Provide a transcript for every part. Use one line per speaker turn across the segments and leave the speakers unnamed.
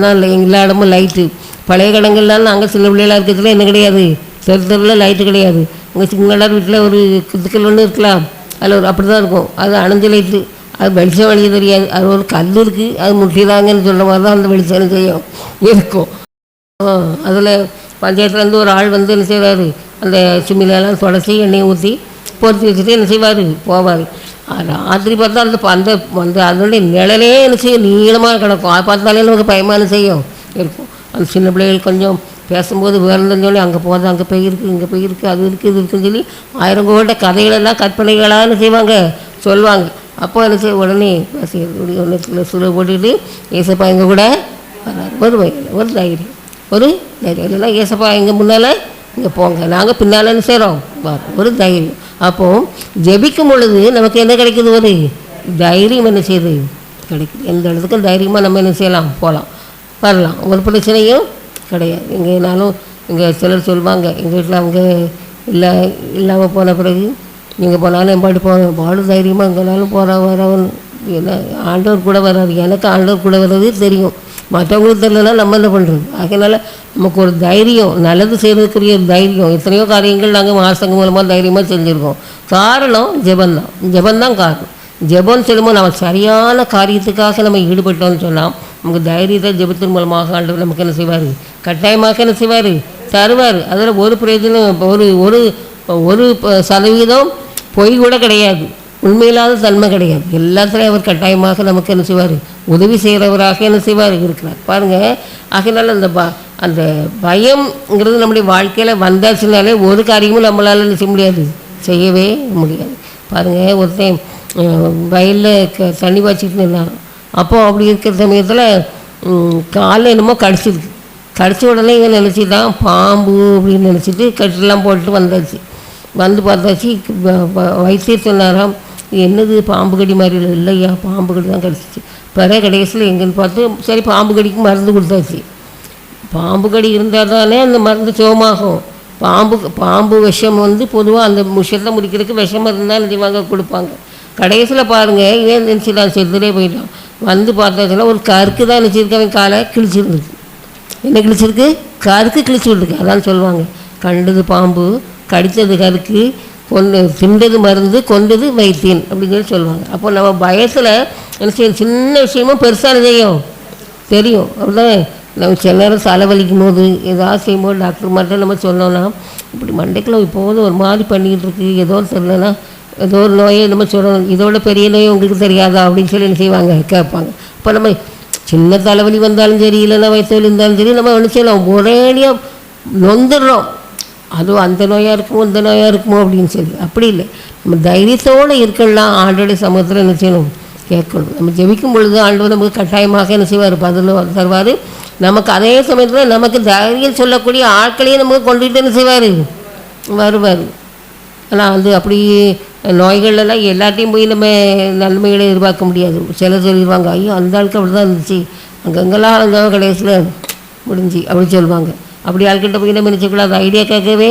தான் இல்லை, எல்லா இடமும் லைட்டு. பழைய கடங்கள்லாம் நாங்கள் சின்ன பிள்ளைகளாக இருக்கிறதுல என்ன கிடையாது, தெருவில் லைட்டு கிடையாது. உங்கள் சின்னடார் வீட்டில் ஒரு குத்துக்கள் ஒன்று இருக்கலாம், அதில் ஒரு அப்படி தான் இருக்கும், அது அணைஞ்ச லைட்டு, அது வெளிச்சம் வழிய தெரியாது. அது ஒரு கல் இருக்குது, அது முட்டிதாங்கன்னு சொல்கிற மாதிரி தான் அந்த வெளிச்சம் செய்யும் இருக்கும். அதில் பஞ்சாயத்துலேருந்து ஒரு ஆள் வந்து என்ன செய்வார், அந்த சிம்மிலெல்லாம் தொடச்சி எண்ணெயை ஊற்றி பொறுத்து வச்சுட்டு என்ன செய்வார், போவார். ராத்திரி பார்த்தா அந்த அந்த அந்த அதனுடைய நிழலே என்ன செய்யும், நீளமாக கிடக்கும். அதை பார்த்தாலே நமக்கு பயமான செய்யும் இருக்கும். அந்த சின்ன பிள்ளைகள் கொஞ்சம் பேசும்போது வேறுந்தன்னு சொல்லி அங்கே போகிறது, அங்கே போயிருக்கு, இங்கே போயிருக்கு, அது இருக்குது, இது இருக்குன்னு சொல்லி 1000 கோட்ட கதைகளெல்லாம் கற்பனைகளாக என்ன செய்வாங்க, சொல்லுவாங்க. அப்போ என்ன செய்ய உடனே பேசுகிறது ஒன்று சுருவை போட்டுக்கிட்டு ஏசப்பா எங்கள் கூட ஒரு வயல் ஒரு தைரியம், ஒரு தைரியம் இல்லைன்னா ஏசப்பா எங்கள் முன்னால் இங்கே போங்க, நாங்கள் பின்னால் என்ன செய்கிறோம் ஒரு தைரியம். அப்போது ஜெபிக்கும் பொழுது நமக்கு என்ன கிடைக்குது, ஒரு தைரியம் என்ன செய்யுது கிடைக்குது. எந்த இடத்துக்கும் தைரியமாக நம்ம என்ன செய்யலாம், போகலாம், வரலாம், ஒரு பிரச்சனையும் கிடையாது. எங்கேனாலும் இங்கே சிலர் சொல்லுவாங்க, எங்கள் வீட்டில் அவங்க இல்லாமல் போன பிறகு நீங்கள் போனாலும் எம்பாடி போவேன், பாடு தைரியமாக எங்கேனாலும் வரவன். ஏன்னா ஆண்டவர் கூட வராது, எனக்கு ஆண்டவர் கூட வர்றது தெரியும், மற்றவங்களுக்கு தெரியலனா நம்ம என்ன பண்ணுறது. அதனால் நமக்கு ஒரு தைரியம், நல்லது செய்கிறதுக்குரிய தைரியம். எத்தனையோ காரியங்கள் நாங்கள் மாதங்க மூலமாக தைரியமாக செஞ்சுருக்கோம். காரணம் ஜெபந்தான், ஜெபந்தான் காரணம். ஜெபம்னு சொல்லும்போது நம்ம சரியான காரியத்துக்காக நம்ம ஈடுபட்டோம்னு சொன்னால் நமக்கு தைரியத்தை ஜெபத்தின் மூலமாக ஆண்டவர் நமக்கு என்ன செய்வார், கட்டாயமாக என்ன செய்வார், தருவார். அதில் ஒரு பிரயோஜனம், ஒரு 1% பொய் கூட கிடையாது, உண்மையில்லாத தன்மை கிடையாது. எல்லாத்துலேயும் அவர் கட்டாயமாக நமக்கு என்ன செய்வார், உதவி செய்கிறவராக என்ன செய்வார் இருக்கிறார் பாருங்கள். ஆகையினால அந்த பயம்ங்கிறது நம்முடைய வாழ்க்கையில் வந்தாச்சுனாலே ஒரு காரியமும் நம்மளால் என்ன செய்ய முடியாது, செய்யவே முடியாது. பாருங்கள், ஒரு டைம் வயலில் தண்ணி பாய்ச்சிட்டு இருந்தாங்க. அப்போது அப்படி இருக்கிற சமயத்தில் காலில் என்னமோ கடிச்சிருக்கு. கடிச்ச உடனே இங்கே நினச்சிட்டான் பாம்பு அப்படின்னு நினச்சிட்டு கட்டெல்லாம் போட்டு வந்தாச்சு. வந்து பார்த்தாச்சு, வைத்தியர் சொன்னாராம், என்னது பாம்பு கடி மாதிரி இல்லையா, பாம்பு கடி தான் கடிச்சிச்சு. பிறகு கடைசியில் எங்கேன்னு பார்த்து சரி பாம்பு கடிக்கு மருந்து கொடுத்தாச்சு. பாம்பு கடி இருந்தால் தானே அந்த மருந்து சோமாகும். பாம்பு விஷம் வந்து பொதுவாக அந்த விஷத்தை முடிக்கிறதுக்கு விஷம் இருந்தால் நிச்சயமாக கொடுப்பாங்க. கடைசியில் பாருங்கள், ஏன் நினச்சிட்டான், செத்துலே போயிட்டான். வந்து பார்த்தாச்சுன்னா ஒரு கருக்கு தான் நினச்சிருக்கவன் காலை கிழிச்சிருந்துருக்கு. என்ன கிழிச்சிருக்கு, கருக்கு கிழிச்சு விட்டுருக்கு. அதான் சொல்லுவாங்க, கண்டது பாம்பு, கடித்தது கருக்கு, திண்டது மருந்து, கொண்டது வைத்தியன் அப்படின்னு சொல்லி சொல்லுவாங்க. அப்போ நம்ம பயத்தில் என்ன செய்யும், சின்ன விஷயமும் பெருசாக செய்யும் தெரியும். அப்படிதான் நம்ம சில நேரம் தலைவலிக்கும் போது ஏதாவது செய்யும்போது டாக்டர் மட்டும் நம்ம சொன்னோன்னா, இப்படி மண்டைக்குள்ள இப்போது ஒரு மாதிரி பண்ணிக்கிட்டு இருக்குது, ஏதோ தெரியலன்னா ஏதோ ஒரு நோயை நம்ம சொல்லணும், இதோட பெரிய நோய் உங்களுக்கு தெரியாதா அப்படின்னு சொல்லி என்ன செய்வாங்க, கேட்பாங்க. இப்போ நம்ம சின்ன தலைவலி வந்தாலும் சரி, இல்லைன்னா வயிற்று வலி இருந்தாலும் சரி, நம்ம என்ன செய்யலாம், ஒரேடியாக நொந்துடுறோம். அதுவும் அந்த நோயாக இருக்குமோ இந்த நோயாக இருக்குமோ அப்படின்னு சொல்லி. அப்படி இல்லை, நம்ம தைரியத்தோடு இருக்கலாம். ஆண்டோடைய சமூகத்தில் என்ன செய்யணும், கேட்கணும். நம்ம ஜெபிக்கும் பொழுது ஆண்டவர் நமக்கு கட்டாயமாக என்ன செய்வார், பதில் தருவார். நமக்கு அதே சமயத்தில் நமக்கு தைரியம் சொல்லக்கூடிய ஆட்களையும் நமக்கு கொண்டுகிட்டு என்ன செய்வார், வருவார். ஆனால் அப்படி நோய்கள்லாம் எல்லாத்தையும் போய் நம்ம நன்மைகளை எதிர்பார்க்க முடியாது. சிலர் சொல்லிடுவாங்க, ஐயோ அந்த ஆளுக்கு அப்படி தான் இருந்துச்சு, அங்கெங்கெல்லாம் அந்த கடைசியில் முடிஞ்சு அப்படி சொல்லுவாங்க. அப்படி ஆள்கிட்ட போய் நம்ம நினச்சக்கூடாது, ஐடியா கேட்கவே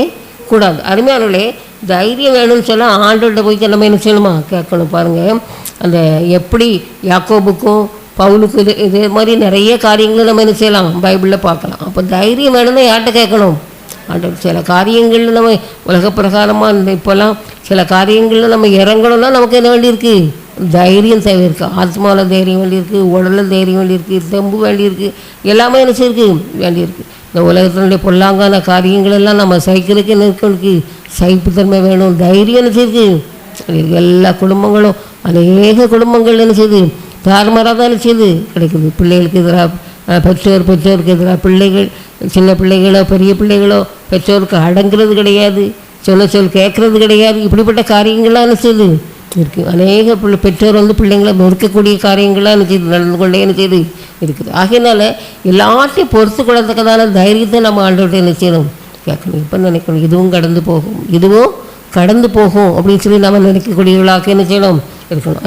கூடாது. அருமையானவர்களே, தைரியம் வேணும்னு சொன்னால் ஆண்டோட்ட போய் நம்ம என்ன செய்யணுமா, கேட்கணும். பாருங்கள், அந்த எப்படி யாக்கோபுக்கும் பவுலுக்கும் இதே மாதிரி நிறைய காரியங்களும் நம்ம என்ன செய்யலாம், பைபிளில் பார்க்கலாம். அப்போ தைரியம் வேணும்னா யார்கிட்ட கேட்கணும், ஆண்டவர். சில காரியங்களில் நம்ம உலக பிரகாரமாக இப்போல்லாம் சில காரியங்களில் நம்ம இறங்கணும்னா நமக்கு என்ன வேண்டியிருக்கு, தைரியம் தேவை இருக்குது. ஆத்மாவில் தைரியம் வேண்டியிருக்கு, உடலில் தைரியம் வேண்டியிருக்கு, தெம்பு வேண்டியிருக்கு, எல்லாமே என்ன செய்யிருக்கு, வேண்டியிருக்கு. இந்த உலகத்தினுடைய பொல்லாங்கான காரியங்கள் எல்லாம் நம்ம சைக்கிளுக்கு என்ன இருக்கு, சகிப்புத்தன்மை வேணும், தைரியம் என்ன செய்யுது. எல்லா குடும்பங்களும் அநேக குடும்பங்கள் என்ன செய்யுது, தாறுமாறாக தான் என்ன செய்யுது கிடைக்குது. பிள்ளைகளுக்கு எதிராக பெற்றோருக்கு எதிராக பிள்ளைகள், சின்ன பிள்ளைகளோ பெரிய பிள்ளைகளோ பெற்றோருக்கு அடங்குறது கிடையாது, சொல் கேட்குறது கிடையாது. இப்படிப்பட்ட காரியங்கள்லாம் என்ன செய்யுது இருக்குது. அநேக பெற்றோர் வந்து பிள்ளைங்களை வெறுக்கக்கூடிய காரியங்கள்லாம் என்ன செய்யுது, நடந்து கொண்டே என்ன செய்யுது இருக்குது. ஆகையினால எல்லாத்தையும் பொறுத்து கொள்ளத்தக்கதான தைரியத்தை நம்ம ஆண்டவர்கிட்ட என்ன செய்யணும், கேட்கணும். இப்போ நினைக்கணும், இதுவும் கடந்து போகும், இதுவும் கடந்து போகும் அப்படின்னு சொல்லி நம்ம நினைக்கக்கூடியவர்களாக என்ன செய்யணும் இருக்கணும்.